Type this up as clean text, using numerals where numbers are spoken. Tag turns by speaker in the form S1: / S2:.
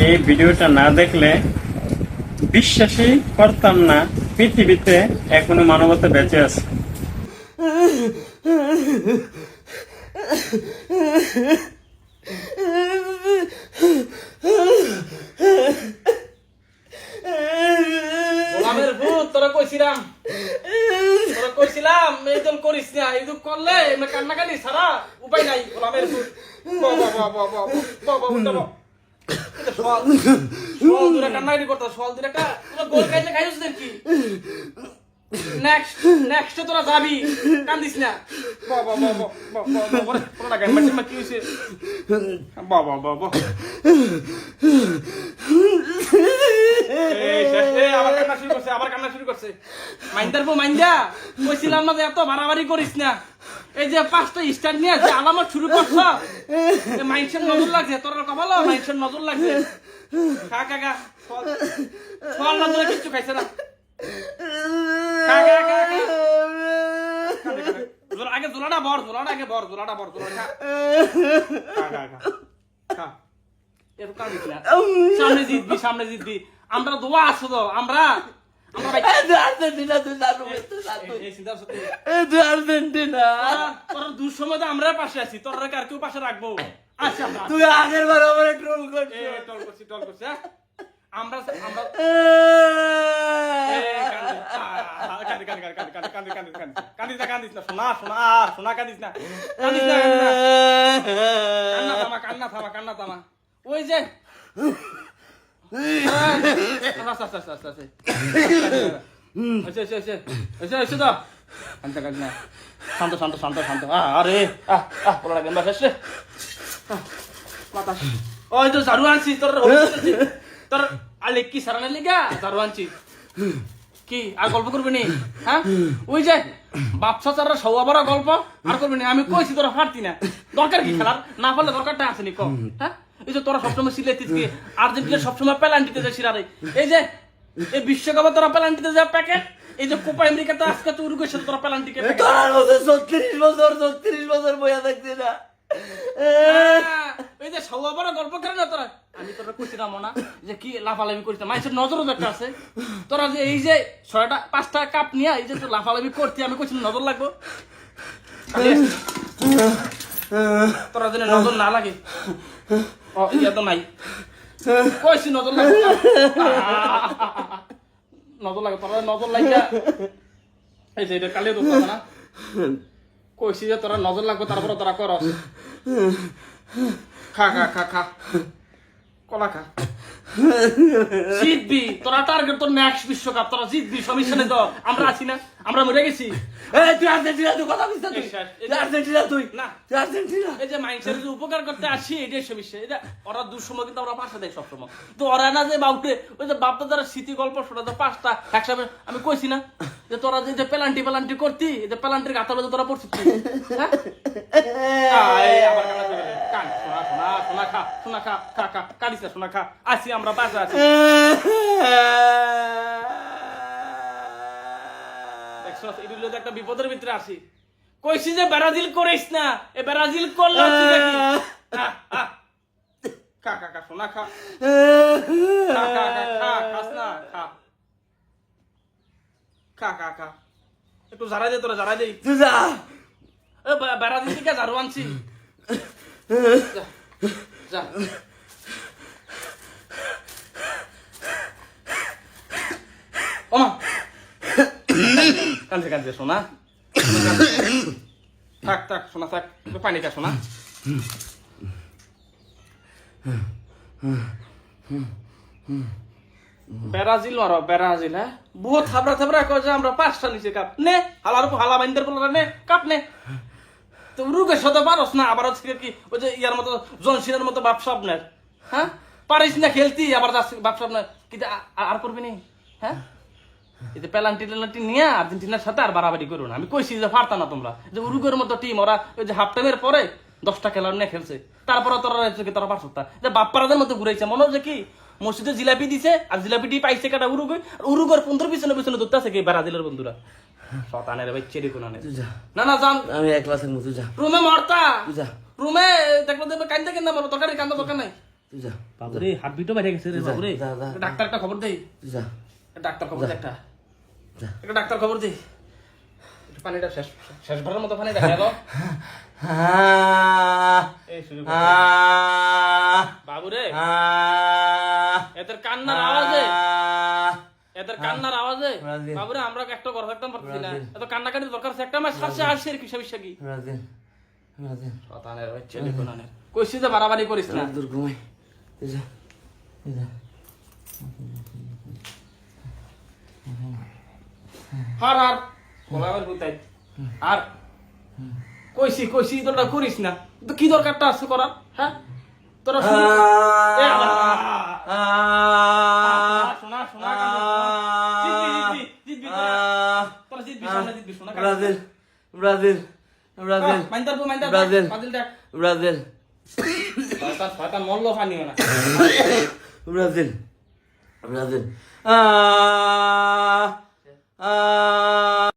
S1: এই ভিডিওটা না দেখলে বিশ্বাসই করতাম না পৃথিবীতে এখনো মানবতা বেঁচে আছে।
S2: গোলামের ভূত তোরা কইছিলাম এইদল করিস না, এইদল করলে কান্নাকানি ছাড়া উপায় নাই। গোলামের ভূত কান্নাকানি করতো সল দূরে গোল খাইলে খাইছিস কি নেক্সট তোরা যাবি, কান্দিস না। কি হয়েছে বাবা বাবা আবার কান্না শুরু করছে। মাইন্দার বউ মাইন্দা কইছিলাম না যে এত বাড়াবাড়ি করিস না। এই যে 5টা স্টার নিয়ে যে আলামত শুরু করছ, মাইন্সের নজর লাগছে, তোর কপাল মাইন্সের নজর লাগছে। খা কাকা ফল নজরে কিচ্ছু খাইছে না। আগে জোলাটা বর, জোলাটা আগে বর, জোলাটা বর, জোলাটা খা। সামনে জিতবি, সামনে জিতবি। আমরা দোয়া আছো তো, আমরা দুঃসময় আমরা পাশে আছি, তোর আর কেউ পাশে রাখবো। আচ্ছা তুই আগের বার ট্রল করছি আমরা কান্দিস না সোনা, সোনা সোনা কান্দিস না, কান্না থামা। ওই যে শান্ত। আরে ওই তো ঝাড়ু আনছি তোর আলে কি সারানোর লিগা ঝাড়ু আনছি। কি আর গল্প করবি নি? হ্যাঁ ওই যে বাপসা চারা সৌয়া বড় গল্প আর করবি না। আমি কইছি তোরা ফাটতি না, দরকার কি খেলার? না পারলে দরকারটা আছে নি কম। হ্যাঁ এই যে তোরা সবসময় সিলেটিস কি আর্জেন্টিনা সবসময় পেনাল্টিতে যায় সিরারে। এই যে এই বিশ্বকাপে তোরা পেনাল্টিতে যায় প্যাকেট। এই যে কোপা আমেরিকাতে আজকে তো উরুগুয়ের সাথে তোরা পেনাল্টিকে
S3: তোরা 36 বছর বইয়া থাকছি না।
S2: এই যে সৌয়া বড় গল্প করে না তোরা। আমি তোরা কইছিলাম না যে কি লাফালাফি করিস, মানুষের নজরও একটা আছে। তোরা যে এই যে 5টা কাপ নিয়ে এই যে লাফালাফি করতি, আমি কইছিলাম নজর লাগবো। তোরা যেন নজর না লাগে। ইয়া তো নাই কইছি নজর লাগে, নজর লাগে তোরা নজর লাগিয়া। এই যে এটা কালিও দোকান না, কইছি যে তোরা নজর লাগবে, তারপরে তোরা করস। খা কলা খা, জিতবি তোরা। টার্গেট তোর নেক্সট বিশ্বকাপ, তোরা জিতবি, সমস্যা নেই তো। আমরা আছি না, আমরা মরে গেছি।
S3: তুই আর্জেন্টিনা, তুই কথা বলছিস? আর্জেন্টিনা তুই
S2: না,
S3: তুই আর্জেন্টিনা।
S2: এই যে মানুষের যে উপকার করতে আসি এটাই সমস্যা। এটা ওরা দুঃসময় কিন্তু আমরা পাশে দেয় সবসময়। তো ওরা না যে বাপরে ওই যে বাপটা যারা স্মৃতি গল্প শোনা 5টা একসাথে। আমি কইছি না যে তোরা যে পেলান্টি করতি, এই যে পেলান্টির গাথা বাজে তোরা পড়ছিস। কাঁদিস না সোনা, খা। আসি আমরা পাশে আছি। একটা বিপদের ভিতরে আসি। কইছি যে ব্রাজিল করিস না, এ ব্রাজিল করলে খা সোনা, খা খাস না, খা একটু ঝাড়াই দে, তোরা ঝাড়াই দেই।
S3: তুই যা,
S2: ব্রাজিল থেকে ঝাড়ু আনছি। যা ওমা কান্দে সোনা, থাক সোনা, থাক পানি খা সোনা। ব্রাজিল মারো, ব্রাজিল। হ্যাঁ বহুত থাবড়া কয় যে আমরা 5টা নিচে কাপ নে, হালা বাইন্দার বলে নে কাপ নে। তো রুগের সাথে পারস না, আবার হচ্ছে কি ওই যে ইয়ার মতো জনসিনের মতো বাপ স্বপ্নের। হ্যাঁ পারিস না খেলতি, আবার বাপ স্বপ্নের কিন্তু আর করবি নি। হ্যাঁ এই যে পেনাল্টি নিয়ে আর্জেন্টিনার সাথে আর বাড়াবাড়ি করো না। আমি কইছি যে পারতা না তোমরা। যে উরুগুয়ের মতো টিম, ওরা ওই যে হাফ টাইমের পরে 10টা খেলার নিয়ে খেলছে, তারপরে তোরা পারছ না। যে বাপ্পারাদের মতো ঘুরাইছে, মনে হচ্ছে কি মসজিদে জিলাপি দিছে আর জিলাপিটি পাইছে কাটা উরুগুয়। উরুগুয়ের 15 পিছনে ধরতে আছে কি ব্রাজিলের বন্ধুরা। শতানের ভাই চেরি কোনানে না জান,
S3: আমি একলা থাকবো, তুই যা।
S2: রুমে মরতা,
S3: তুই যা।
S2: রুমে দেখবো কান্দা কেন মারবো, তরকারি কান্দা দরকার নাই।
S3: তুই যা
S2: বাবুরে হার্টবিটও বেড়ে গেছে রে
S3: যা,
S2: বাবুরে
S3: যা, যা।
S2: ডাক্তার একটা খবর দেই
S3: তুই যা
S2: ডাক্তার খবর দে একটা
S3: যা।
S2: একটা ডাক্তার খবর দে একটু পানিটা শেষবারের মতো পানি দেখা গেল এই শুরু করতে। বাবুরে এদের কান্নার আওয়াজে এদের কান্নার আওয়াজে
S3: রাজি।
S2: বাবুরে আমরা একটা ঘর থাকতাম পারছি না
S3: রাজি।
S2: এত কান্নাকাটি দরকার আছে একটা মাস সারছে আসছে আর কিসা বিশা কি
S3: রাজেন রাজেন
S2: শতানের হচ্ছে লেখনানের কইছি যে বাড়াবাড়ি করিস না
S3: দূর ঘুমাই তুই যা তুই যা
S2: হার হার বলাবার বুতাই আর কইছি তোরা করিস না তো কি দরকারটা আছে করার হ্যাঁ তোরা শুরু কর। এ আল্লাহ। শোনা শোনা জিতবি তোরা জিতবি সামনে জিতবি শোনা
S3: ব্রাজিল ব্রাজিল ব্রাজিল
S2: মাইন্দার
S3: ব্রাজিল।
S2: বাজিল দেখ
S3: ব্রাজিল
S2: শয়তান মল্ল ফানি না
S3: ব্রাজিল ব্রাজিল